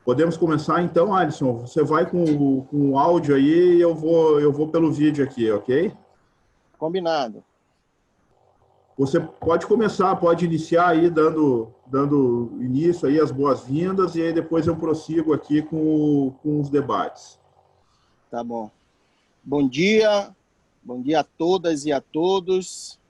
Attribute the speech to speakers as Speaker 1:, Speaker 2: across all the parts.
Speaker 1: Podemos começar então, Alisson. Você vai com o áudio aí e eu vou pelo vídeo aqui, ok?
Speaker 2: Combinado.
Speaker 1: Você pode começar, pode iniciar aí dando início aí as boas-vindas e aí depois eu prossigo aqui com os debates.
Speaker 2: Tá bom. Bom dia a todas e a todos.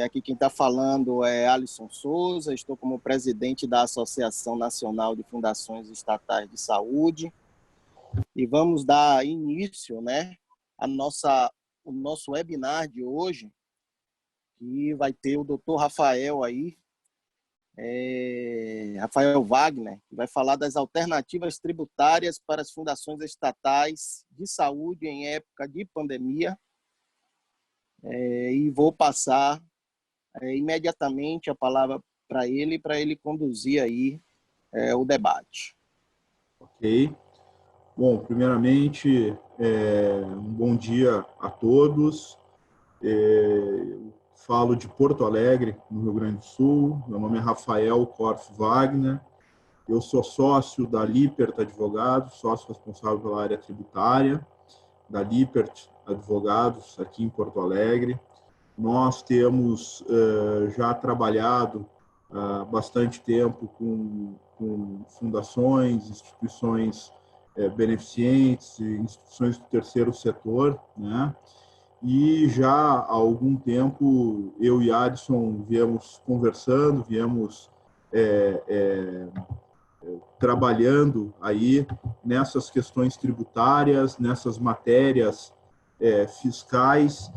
Speaker 2: Aqui quem está falando é Alisson Souza, estou como presidente da Associação Nacional de Fundações Estatais de Saúde e vamos dar início, né, o nosso webinar de hoje, que vai ter o Dr. Rafael aí, Rafael Wagner, que vai falar das alternativas tributárias para as fundações estatais de saúde em época de pandemia. E vou passar imediatamente a palavra para ele conduzir aí o debate.
Speaker 1: Ok. Bom, primeiramente, um bom dia a todos. Eu falo de Porto Alegre, no Rio Grande do Sul. Meu nome é Rafael Corf Wagner. Eu sou sócio da Lippert Advogados, sócio responsável pela área tributária da Lippert Advogados, aqui em Porto Alegre. Nós temos já trabalhado há bastante tempo com fundações, instituições beneficentes, instituições do terceiro setor, né? E já há algum tempo eu e Adson viemos conversando, viemos trabalhando aí nessas questões tributárias, nessas matérias fiscais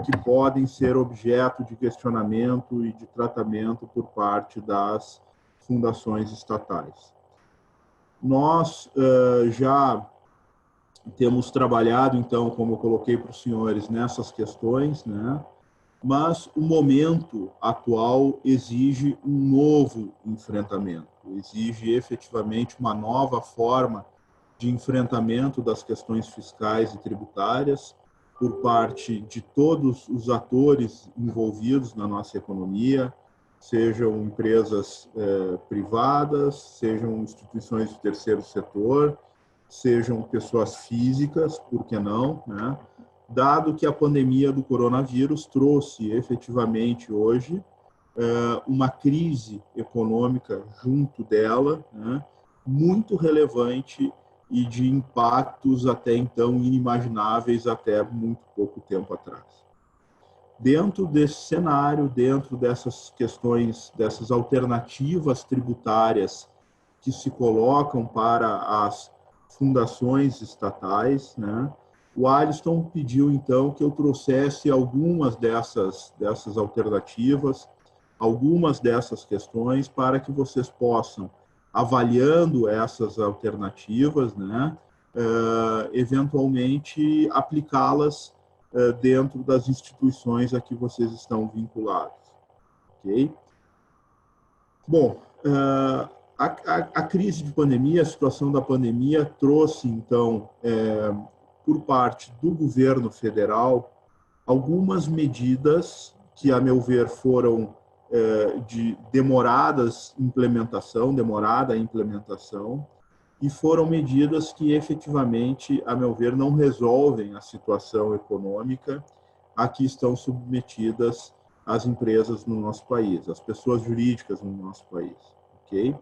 Speaker 1: que podem ser objeto de questionamento e de tratamento por parte das fundações estatais. Nós já temos trabalhado, então, como eu coloquei para os senhores, nessas questões, né? Mas o momento atual exige um novo enfrentamento, exige efetivamente uma nova forma de enfrentamento das questões fiscais e tributárias por parte de todos os atores envolvidos na nossa economia, sejam empresas privadas, sejam instituições do terceiro setor, sejam pessoas físicas, por que não, né? Dado que a pandemia do coronavírus trouxe efetivamente hoje uma crise econômica junto dela, né, muito relevante e de impactos até então inimagináveis até muito pouco tempo atrás. Dentro desse cenário, dentro dessas questões, dessas alternativas tributárias que se colocam para as fundações estatais, né, o Alisson pediu, então, que eu trouxesse algumas dessas alternativas, algumas dessas questões, para que vocês possam, avaliando essas alternativas, né, eventualmente aplicá-las dentro das instituições a que vocês estão vinculados. Ok? Bom, a crise de pandemia, a situação da pandemia trouxe, então, por parte do governo federal, algumas medidas que, a meu ver, foram de demorada a implementação, e foram medidas que efetivamente, a meu ver, não resolvem a situação econômica a que estão submetidas as empresas no nosso país, as pessoas jurídicas no nosso país, ok?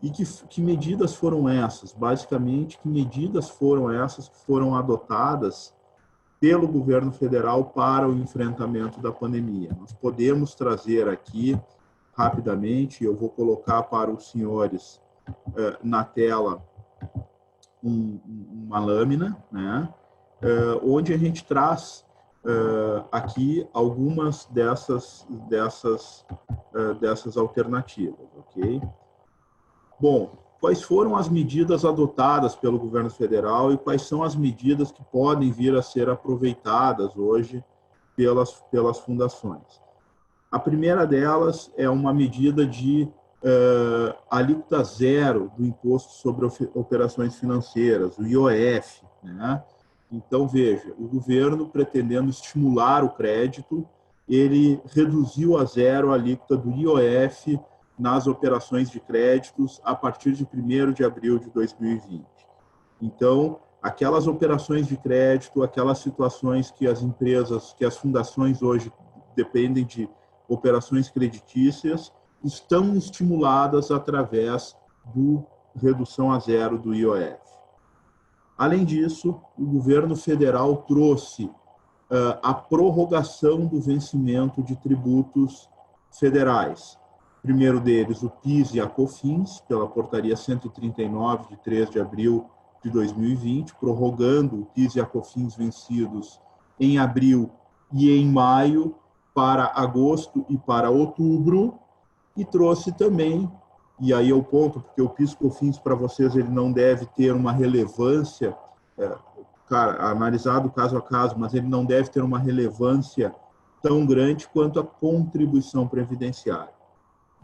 Speaker 1: E que medidas foram essas? Basicamente, que medidas foram essas que foram adotadas pelo governo federal para o enfrentamento da pandemia? Nós podemos trazer aqui, rapidamente, eu vou colocar para os senhores na tela uma lâmina, né, onde a gente traz aqui algumas dessas alternativas, ok? Bom, quais foram as medidas adotadas pelo governo federal e quais são as medidas que podem vir a ser aproveitadas hoje pelas fundações? A primeira delas é uma medida de alíquota zero do Imposto sobre Operações Financeiras, o IOF, né? Então, veja, o governo, pretendendo estimular o crédito, ele reduziu a zero a alíquota do IOF nas operações de créditos a partir de 1º de abril de 2020. Então, aquelas operações de crédito, aquelas situações que as empresas, que as fundações hoje dependem de operações creditícias, estão estimuladas através do redução a zero do IOF. Além disso, o governo federal trouxe a prorrogação do vencimento de tributos federais. Primeiro deles, o PIS e a COFINS, pela portaria 139, de 3 de abril de 2020, prorrogando o PIS e a COFINS vencidos em abril e em maio para agosto e para outubro, e trouxe também, e aí é o ponto, porque o PIS e COFINS para vocês ele não deve ter uma relevância, analisado caso a caso, mas ele não deve ter uma relevância tão grande quanto a contribuição previdenciária.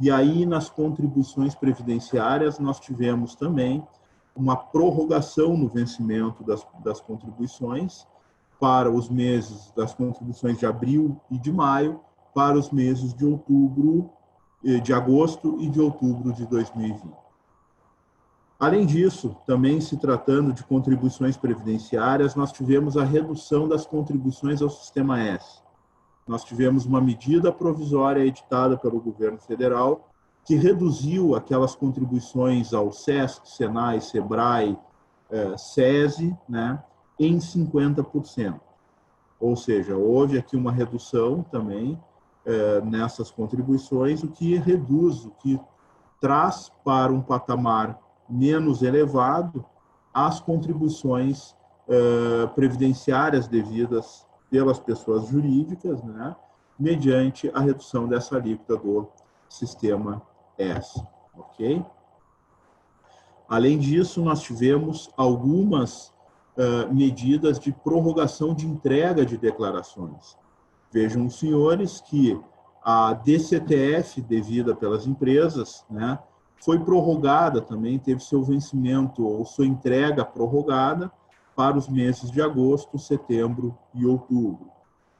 Speaker 1: E aí, nas contribuições previdenciárias, nós tivemos também uma prorrogação no vencimento das contribuições para os meses das contribuições de abril e de maio, para os meses de outubro, de agosto e de outubro de 2020. Além disso, também se tratando de contribuições previdenciárias, nós tivemos a redução das contribuições ao Sistema S. Nós tivemos uma medida provisória editada pelo governo federal que reduziu aquelas contribuições ao SESC, SENAI, SEBRAE, SESI, né, em 50%. Ou seja, houve aqui uma redução também nessas contribuições, o que reduz, o que traz para um patamar menos elevado as contribuições previdenciárias devidas pelas pessoas jurídicas, né, mediante a redução dessa alíquota do Sistema S. Ok? Além disso, nós tivemos algumas medidas de prorrogação de entrega de declarações. Vejam os senhores que a DCTF devida pelas empresas, né, foi prorrogada também, teve seu vencimento ou sua entrega prorrogada para os meses de agosto, setembro e outubro.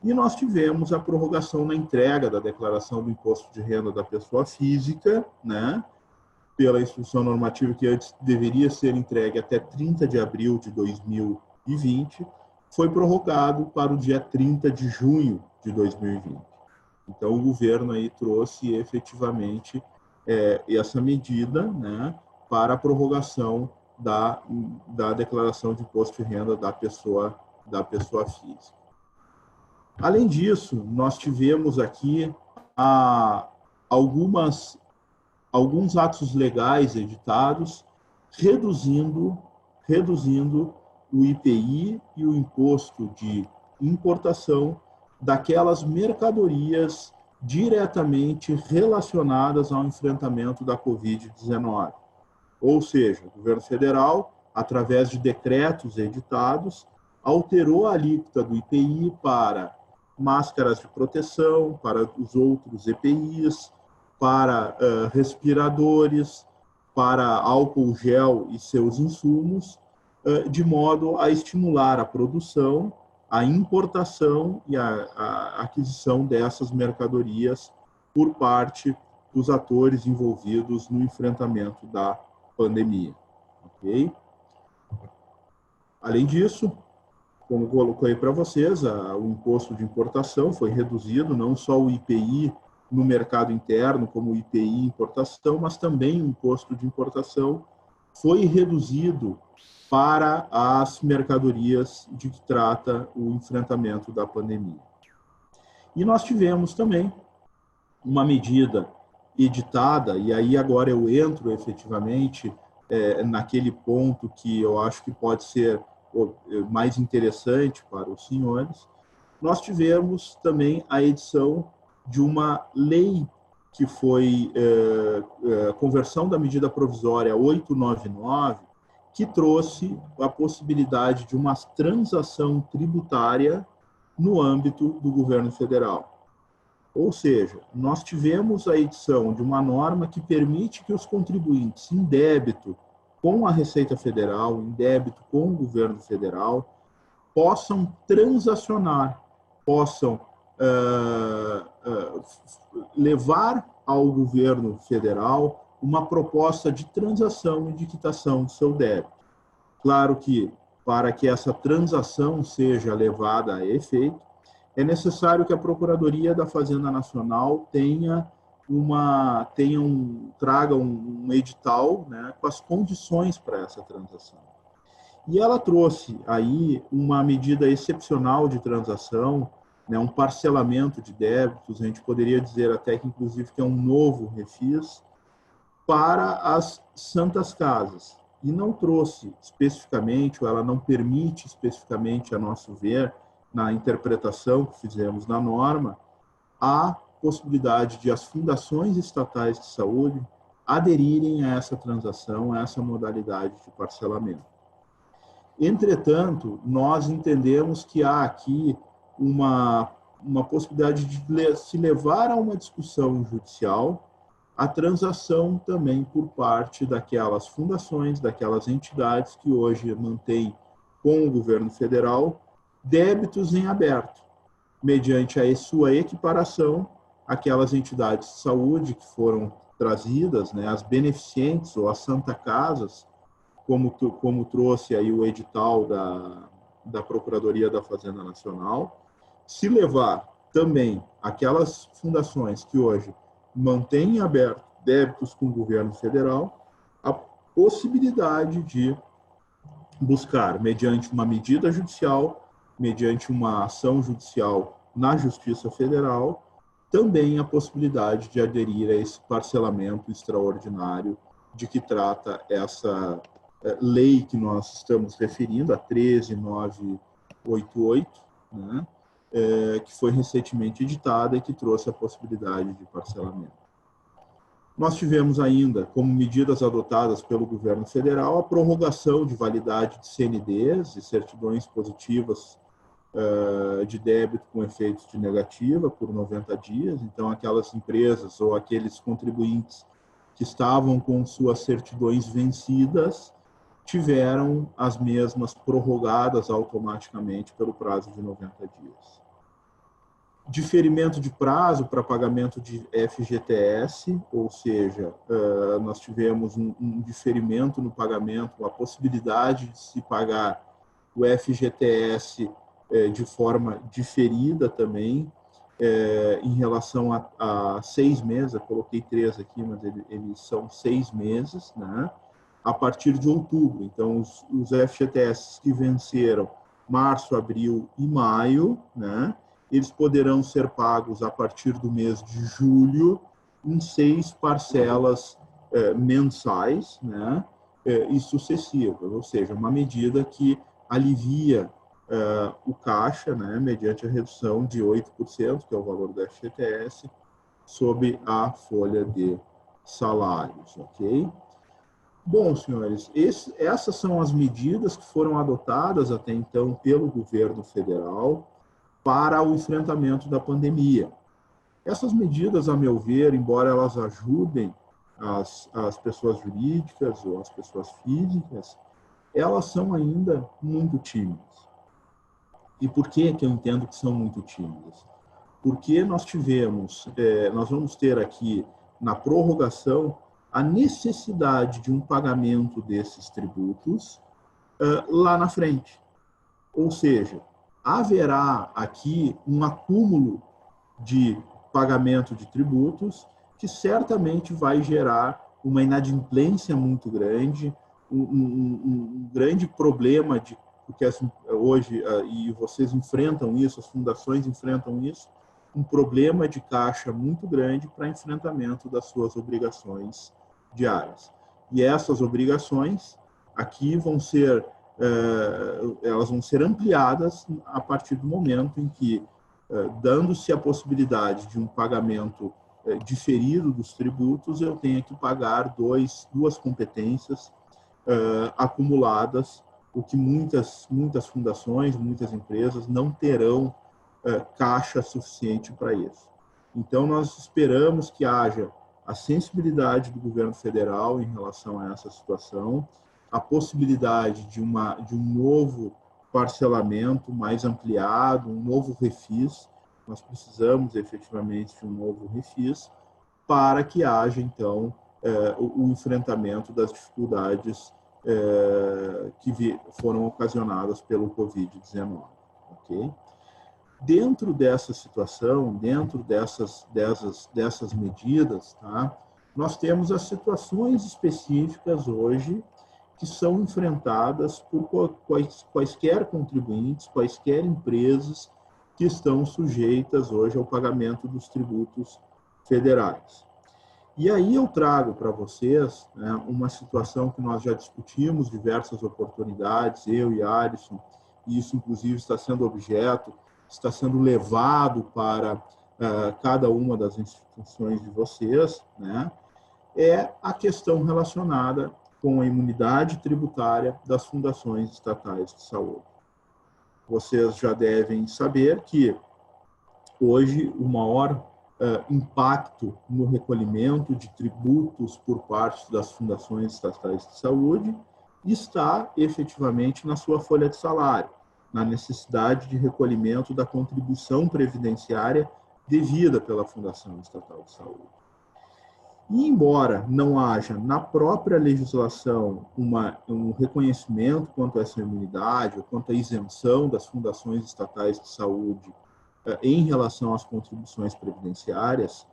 Speaker 1: E nós tivemos a prorrogação na entrega da declaração do imposto de renda da pessoa física, né, pela instrução normativa que antes deveria ser entregue até 30 de abril de 2020, foi prorrogado para o dia 30 de junho de 2020. Então, o governo aí trouxe efetivamente essa medida, né, para a prorrogação da declaração de imposto de renda da pessoa física. Além disso, nós tivemos aqui alguns atos legais editados reduzindo o IPI e o imposto de importação daquelas mercadorias diretamente relacionadas ao enfrentamento da Covid-19. Ou seja, o governo federal, através de decretos editados, alterou a alíquota do IPI para máscaras de proteção, para os outros EPIs, para respiradores, para álcool gel e seus insumos, de modo a estimular a produção, a importação e a aquisição dessas mercadorias por parte dos atores envolvidos no enfrentamento da pandemia. Ok? Além disso, como coloquei para vocês, o imposto de importação foi reduzido, não só o IPI no mercado interno, como o IPI importação, mas também o imposto de importação foi reduzido para as mercadorias de que trata o enfrentamento da pandemia. E nós tivemos também uma medida editada, e aí agora eu entro efetivamente naquele ponto que eu acho que pode ser mais interessante para os senhores. Nós tivemos também a edição de uma lei que foi conversão da medida provisória 899, que trouxe a possibilidade de uma transação tributária no âmbito do governo federal. Ou seja, nós tivemos a edição de uma norma que permite que os contribuintes em débito com a Receita Federal, em débito com o governo federal, possam transacionar, possam levar ao governo federal uma proposta de transação e de quitação do seu débito. Claro que, para que essa transação seja levada a efeito, é necessário que a Procuradoria da Fazenda Nacional traga um edital, né, com as condições para essa transação. E ela trouxe aí uma medida excepcional de transação, né, um parcelamento de débitos, a gente poderia dizer até que, inclusive, que é um novo refis, para as santas casas. E não trouxe especificamente, ou ela não permite especificamente, a nosso ver, na interpretação que fizemos na norma, a possibilidade de as fundações estatais de saúde aderirem a essa transação, a essa modalidade de parcelamento. Entretanto, nós entendemos que há aqui uma possibilidade de se levar a uma discussão judicial a transação também por parte daquelas fundações, daquelas entidades que hoje mantêm com o governo federal débitos em aberto, mediante a sua equiparação àquelas entidades de saúde que foram trazidas, né, as beneficentes ou as Santa Casas, como trouxe aí o edital da Procuradoria da Fazenda Nacional, se levar também aquelas fundações que hoje mantêm aberto débitos com o governo federal, a possibilidade de buscar, mediante uma medida judicial, mediante uma ação judicial na Justiça Federal, também a possibilidade de aderir a esse parcelamento extraordinário de que trata essa lei que nós estamos referindo, a 13988, né, que foi recentemente editada e que trouxe a possibilidade de parcelamento. Nós tivemos ainda, como medidas adotadas pelo governo federal, a prorrogação de validade de CNDs e certidões positivas de débito com efeitos de negativa por 90 dias. Então, aquelas empresas ou aqueles contribuintes que estavam com suas certidões vencidas tiveram as mesmas prorrogadas automaticamente pelo prazo de 90 dias. Diferimento de prazo para pagamento de FGTS, ou seja, nós tivemos um diferimento no pagamento, a possibilidade de se pagar o FGTS de forma diferida também, em relação a 6 meses, eu coloquei 3 aqui, mas eles são 6 meses, né? A partir de outubro. Então, os FGTS que venceram março, abril e maio, né, eles poderão ser pagos a partir do mês de julho em 6 parcelas mensais, né, e sucessivas, ou seja, uma medida que alivia o caixa, né, mediante a redução de 8%, que é o valor do FGTS, sobre a folha de salários, ok? Bom, senhores, essas são as medidas que foram adotadas até então pelo governo federal para o enfrentamento da pandemia. Essas medidas, a meu ver, embora elas ajudem as pessoas jurídicas ou as pessoas físicas, elas são ainda muito tímidas. E por que eu entendo que são muito tímidas? Porque nós vamos ter aqui na prorrogação a necessidade de um pagamento desses tributos lá na frente. Ou seja, haverá aqui um acúmulo de pagamento de tributos que certamente vai gerar uma inadimplência muito grande, um grande problema porque hoje, e vocês enfrentam isso, as fundações enfrentam isso, um problema de caixa muito grande para enfrentamento das suas obrigações diárias. E essas obrigações aqui elas vão ser ampliadas a partir do momento em que, dando-se a possibilidade de um pagamento diferido dos tributos, eu tenho que pagar duas competências acumuladas, o que muitas fundações, muitas empresas não terão caixa suficiente para isso. Então, nós esperamos que haja a sensibilidade do governo federal em relação a essa situação, a possibilidade de um novo parcelamento mais ampliado, um novo refis. Nós precisamos efetivamente de um novo refis para que haja, então, o enfrentamento das dificuldades que foram ocasionadas pelo Covid-19. Okay? Dentro dessa situação, dentro dessas medidas, tá, nós temos as situações específicas hoje que são enfrentadas por quaisquer contribuintes, quaisquer empresas que estão sujeitas hoje ao pagamento dos tributos federais. E aí eu trago para vocês, né, uma situação que nós já discutimos diversas oportunidades, eu e Alisson, e isso inclusive está sendo levado para cada uma das instituições de vocês, né, é a questão relacionada com a imunidade tributária das fundações estatais de saúde. Vocês já devem saber que hoje o maior impacto no recolhimento de tributos por parte das fundações estatais de saúde está efetivamente na sua folha de salário, na necessidade de recolhimento da contribuição previdenciária devida pela Fundação Estatal de Saúde. E, embora não haja na própria legislação um reconhecimento quanto a essa imunidade ou quanto à isenção das fundações estatais de saúde em relação às contribuições previdenciárias,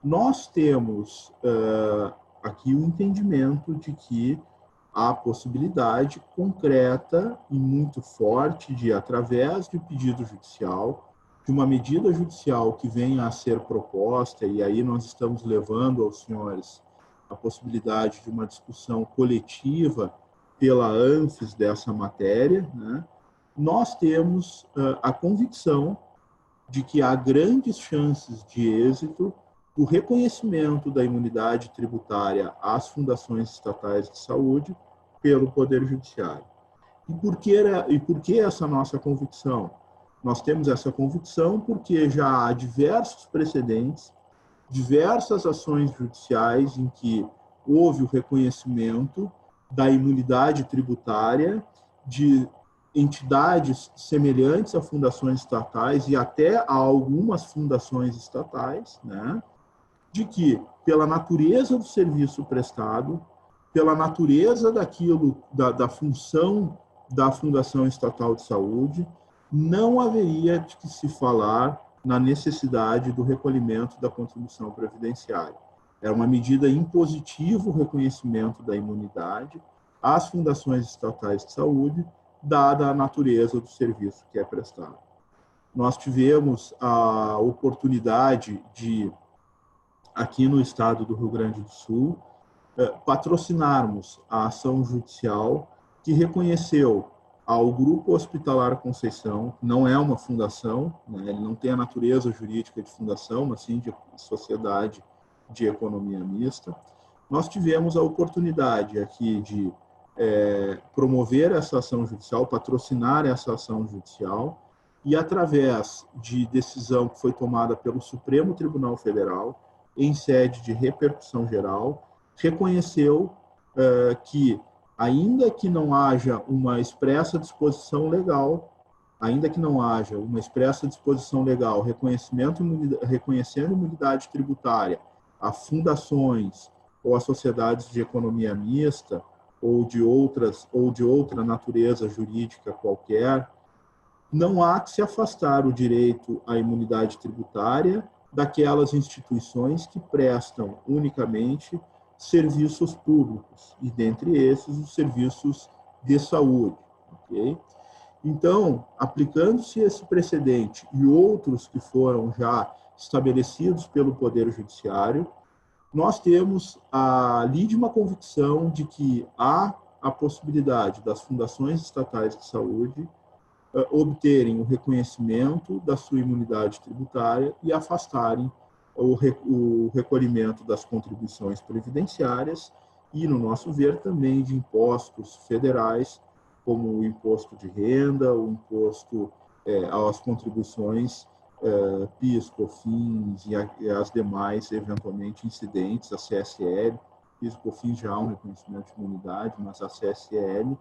Speaker 1: nós temos aqui o entendimento de que há possibilidade concreta e muito forte de, através de pedido judicial, de uma medida judicial que venha a ser proposta, e aí nós estamos levando aos senhores a possibilidade de uma discussão coletiva pela ANFES dessa matéria, né? Nós temos a convicção de que há grandes chances de êxito do reconhecimento da imunidade tributária às fundações estatais de saúde pelo Poder Judiciário. E por que essa nossa convicção? Nós temos essa convicção porque já há diversos precedentes, diversas ações judiciais em que houve o reconhecimento da imunidade tributária de entidades semelhantes a fundações estatais e até a algumas fundações estatais, né, de que, pela natureza do serviço prestado, pela natureza da função da Fundação Estatal de Saúde, não haveria de que se falar na necessidade do recolhimento da contribuição previdenciária. É uma medida impositiva o reconhecimento da imunidade às fundações estatais de saúde, dada a natureza do serviço que é prestado. Nós tivemos a oportunidade de, aqui no estado do Rio Grande do Sul, patrocinarmos a ação judicial que reconheceu ao Grupo Hospitalar Conceição, não é uma fundação, né, ele não tem a natureza jurídica de fundação, mas sim de sociedade de economia mista. Nós tivemos a oportunidade aqui de promover essa ação judicial, patrocinar essa ação judicial, e através de decisão que foi tomada pelo Supremo Tribunal Federal, em sede de repercussão geral, reconheceu que, ainda que não haja uma expressa disposição legal, reconhecendo imunidade tributária a fundações ou a sociedades de economia mista ou de outra natureza jurídica qualquer, não há que se afastar o direito à imunidade tributária daquelas instituições que prestam unicamente serviços públicos, e dentre esses os serviços de saúde. Okay? Então, aplicando-se esse precedente e outros que foram já estabelecidos pelo Poder Judiciário, nós temos a lídima convicção de que há a possibilidade das fundações estatais de saúde obterem o reconhecimento da sua imunidade tributária e afastarem o recolhimento das contribuições previdenciárias e, no nosso ver, também de impostos federais, como o imposto de renda, o imposto às contribuições PIS, COFINS e as demais, eventualmente, incidentes, a CSL. PIS, COFINS já há um reconhecimento de imunidade, mas a CSL,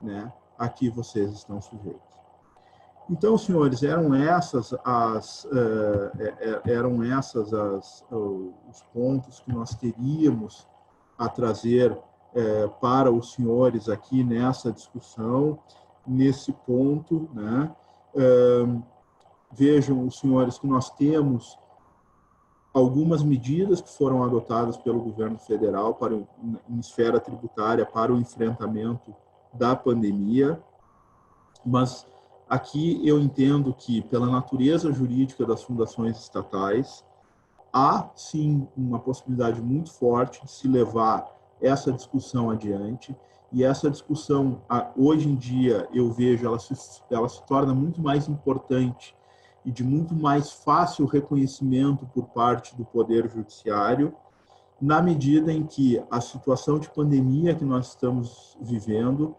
Speaker 1: né, aqui vocês estão sujeitos. Então, senhores, os pontos que nós teríamos a trazer para os senhores aqui nessa discussão, nesse ponto, né? Vejam, os senhores, que nós temos algumas medidas que foram adotadas pelo governo federal em esfera tributária para o enfrentamento da pandemia, mas aqui eu entendo que, pela natureza jurídica das fundações estatais, há, sim, uma possibilidade muito forte de se levar essa discussão adiante, e essa discussão, hoje em dia, eu vejo, ela se torna muito mais importante e de muito mais fácil reconhecimento por parte do Poder Judiciário, na medida em que a situação de pandemia que nós estamos vivendo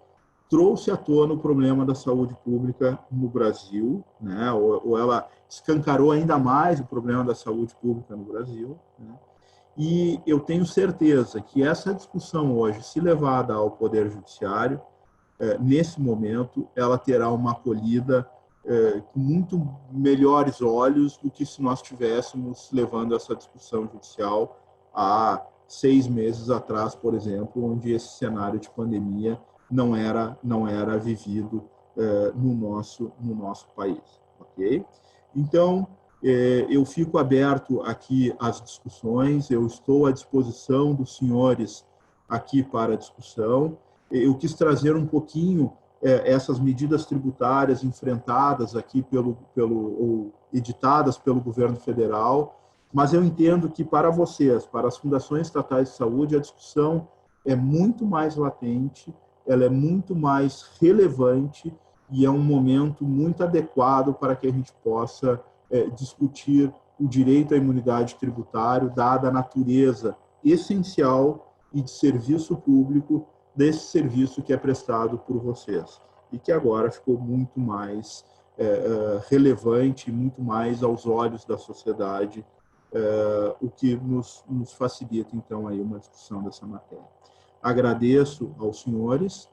Speaker 1: trouxe à tona o problema da saúde pública no Brasil, né? Ou ela escancarou ainda mais o problema da saúde pública no Brasil, né? E eu tenho certeza que essa discussão hoje, se levada ao Poder Judiciário, nesse momento, ela terá uma acolhida com muito melhores olhos do que se nós tivéssemos levando essa discussão judicial há 6 meses atrás, por exemplo, onde esse cenário de pandemia não era vivido no nosso país, ok? Então, eu fico aberto aqui às discussões, eu estou à disposição dos senhores aqui para a discussão. Eu quis trazer um pouquinho essas medidas tributárias enfrentadas aqui ou editadas pelo governo federal, mas eu entendo que para vocês, para as fundações estatais de saúde, a discussão é muito mais latente, ela é muito mais relevante e é um momento muito adequado para que a gente possa discutir o direito à imunidade tributária, dada a natureza essencial e de serviço público desse serviço que é prestado por vocês e que agora ficou muito mais relevante, muito mais aos olhos da sociedade, o que nos facilita, então, aí uma discussão dessa matéria. Agradeço aos senhores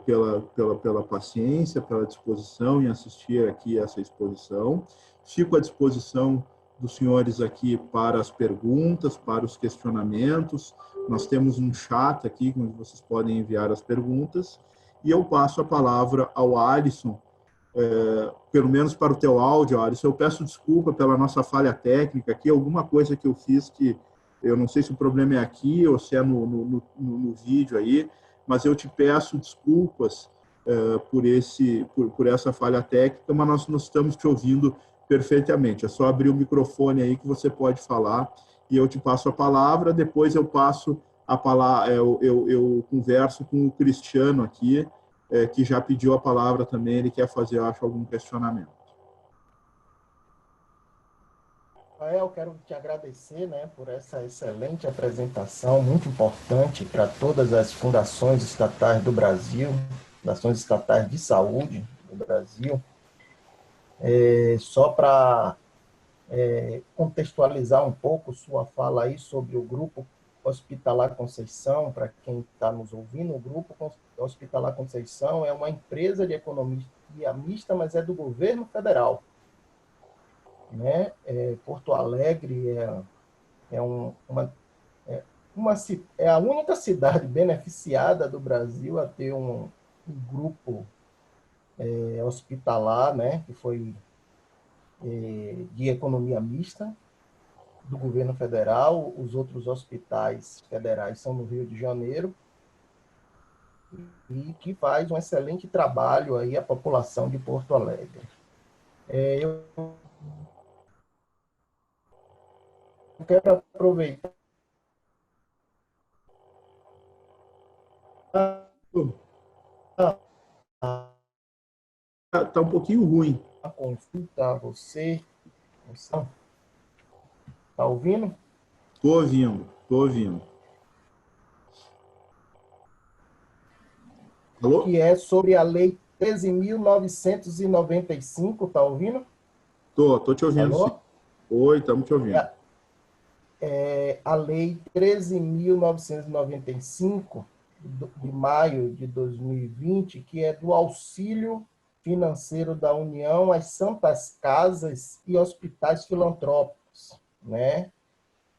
Speaker 1: pela paciência, pela disposição em assistir aqui a essa exposição. Fico à disposição dos senhores aqui para as perguntas, para os questionamentos. Nós temos um chat aqui, onde vocês podem enviar as perguntas, e eu passo a palavra ao Alisson, pelo menos para o teu áudio, Alisson. Eu peço desculpa pela nossa falha técnica aqui, alguma coisa que eu fiz que eu não sei se o problema é aqui ou se é no vídeo aí, mas eu te peço desculpas por essa falha técnica, mas nós estamos te ouvindo perfeitamente. É só abrir o microfone aí que você pode falar e eu te passo a palavra. Depois eu passo a palavra, eu converso com o Cristiano aqui, que já pediu a palavra também. Ele quer fazer, eu acho, algum questionamento.
Speaker 3: Eu quero te agradecer, né, por essa excelente apresentação, muito importante para todas as fundações estatais do Brasil, fundações estatais de saúde do Brasil. Só para contextualizar um pouco sua fala aí sobre o Grupo Hospitalar Conceição, para quem está nos ouvindo, o Grupo Hospitalar Conceição é uma empresa de economia mista, mas é do governo federal. Né? Porto Alegre é a única cidade beneficiada do Brasil a ter um grupo hospitalar, né, que foi de economia mista do governo federal. Os outros hospitais federais são no Rio de Janeiro e que faz um excelente trabalho aí a população de Porto Alegre. Eu quero aproveitar
Speaker 1: Tá um pouquinho ruim.
Speaker 3: a consulta a você. Tá ouvindo?
Speaker 1: Tô ouvindo. Alô?
Speaker 3: Que é sobre a Lei 13.995, tá ouvindo?
Speaker 1: Tô te ouvindo.
Speaker 3: Alô?
Speaker 1: Sim. Oi, estamos te ouvindo.
Speaker 3: A Lei 13.995, de maio de 2020, que é do auxílio financeiro da União às santas casas e hospitais filantrópicos, né?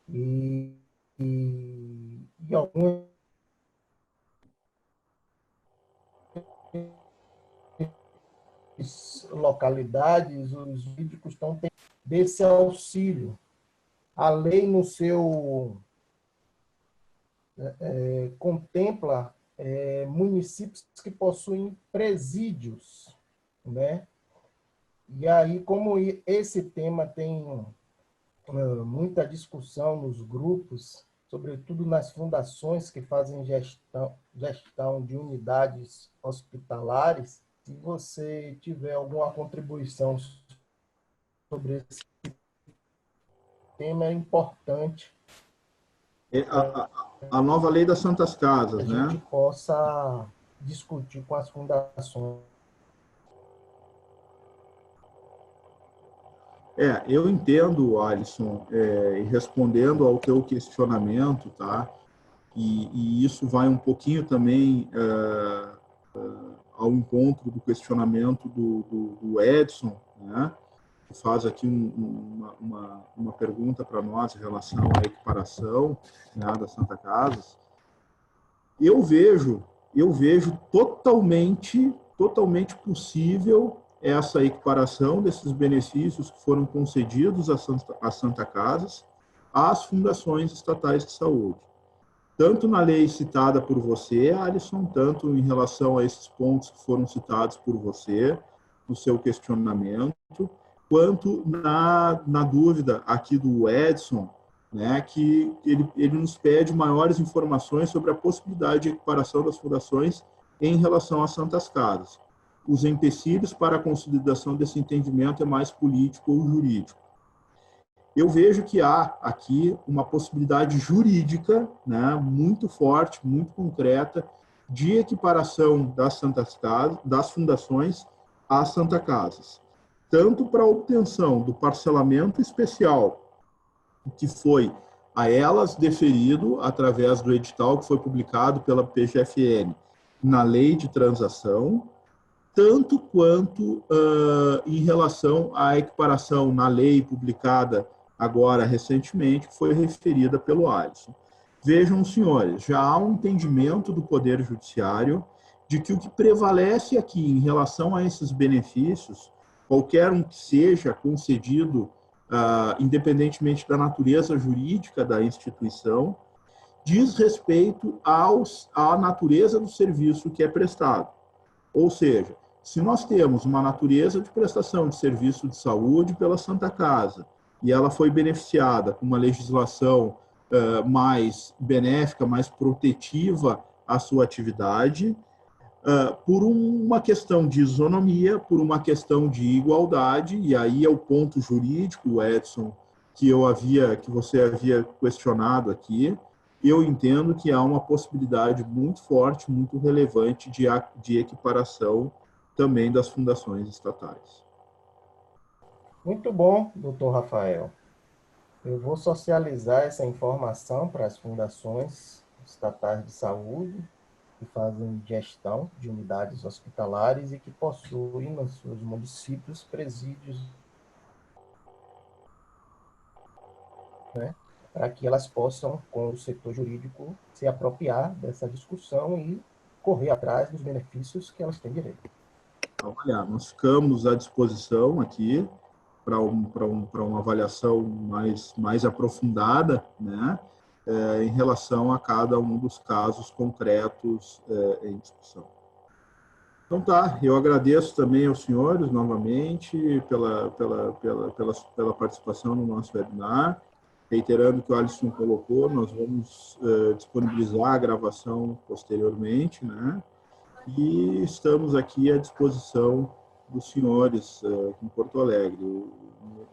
Speaker 3: E algumas localidades, os jurídicos estão tendo desse auxílio. A lei, no seu contempla municípios que possuem presídios, né? E aí, como esse tema tem muita discussão nos grupos, sobretudo nas fundações que fazem gestão de unidades hospitalares, se você tiver alguma contribuição sobre esse tema, é importante.
Speaker 1: A nova lei das Santas Casas, né?
Speaker 3: A gente possa discutir com as fundações.
Speaker 1: Eu entendo, Alisson, e respondendo ao teu questionamento, tá? E isso vai um pouquinho também ao encontro do questionamento do Edson, né? Que faz aqui uma pergunta para nós em relação à equiparação, né, das Santas Casas. Eu vejo totalmente possível essa equiparação desses benefícios que foram concedidos às Santas Casas às fundações estatais de saúde. Tanto na lei citada por você, Alisson, tanto em relação a esses pontos que foram citados por você no seu questionamento, quanto na dúvida aqui do Edson, né, que ele nos pede maiores informações sobre a possibilidade de equiparação das fundações em relação às Santas Casas. Os empecilhos para a consolidação desse entendimento é mais político ou jurídico. Eu vejo que há aqui uma possibilidade jurídica, né, muito forte, muito concreta, de equiparação das Santas Casas, das fundações às Santas Casas, tanto para a obtenção do parcelamento especial que foi a elas deferido através do edital que foi publicado pela PGFN na lei de transação, tanto quanto em relação à equiparação na lei publicada agora recentemente, que foi referida pelo Alisson. Vejam, senhores, já há um entendimento do Poder Judiciário de que o que prevalece aqui em relação a esses benefícios, qualquer um que seja concedido, independentemente da natureza jurídica da instituição, diz respeito à natureza do serviço que é prestado. Ou seja, se nós temos uma natureza de prestação de serviço de saúde pela Santa Casa e ela foi beneficiada com uma legislação mais benéfica, mais protetiva à sua atividade, por uma questão de isonomia, por uma questão de igualdade, e aí é o ponto jurídico, Edson, que você havia questionado aqui. Eu entendo que há uma possibilidade muito forte, muito relevante de equiparação também das fundações estatais.
Speaker 3: Muito bom, doutor Rafael. Eu vou socializar essa informação para as fundações estatais de saúde que fazem gestão de unidades hospitalares e que possuem nos seus municípios presídios, né, para que elas possam, com o setor jurídico, se apropriar dessa discussão e correr atrás dos benefícios que elas têm direito.
Speaker 1: Então, olha, nós ficamos à disposição aqui para uma avaliação mais aprofundada, né, em relação a cada um dos casos concretos em discussão. Então tá, eu agradeço também aos senhores novamente pela participação no nosso webinar. Reiterando o que o Alisson colocou, nós vamos disponibilizar a gravação posteriormente, né? E estamos aqui à disposição dos senhores em Porto Alegre. O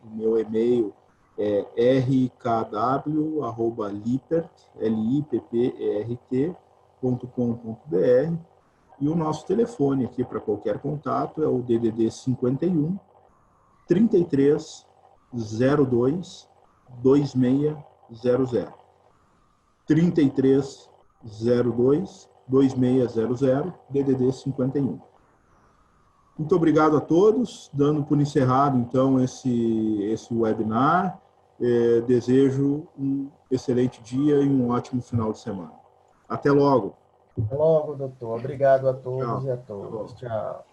Speaker 1: meu e-mail é rkw@lippert.com.br e o nosso telefone aqui para qualquer contato é o DDD 51 33 02 2600 33 02 2600 DDD 51. Muito obrigado a todos, dando por encerrado, então, esse webinar. Desejo um excelente dia e um ótimo final de semana. Até logo.
Speaker 3: Até logo, doutor. Obrigado a todos
Speaker 1: Tchau.
Speaker 3: e a todas. Tchau.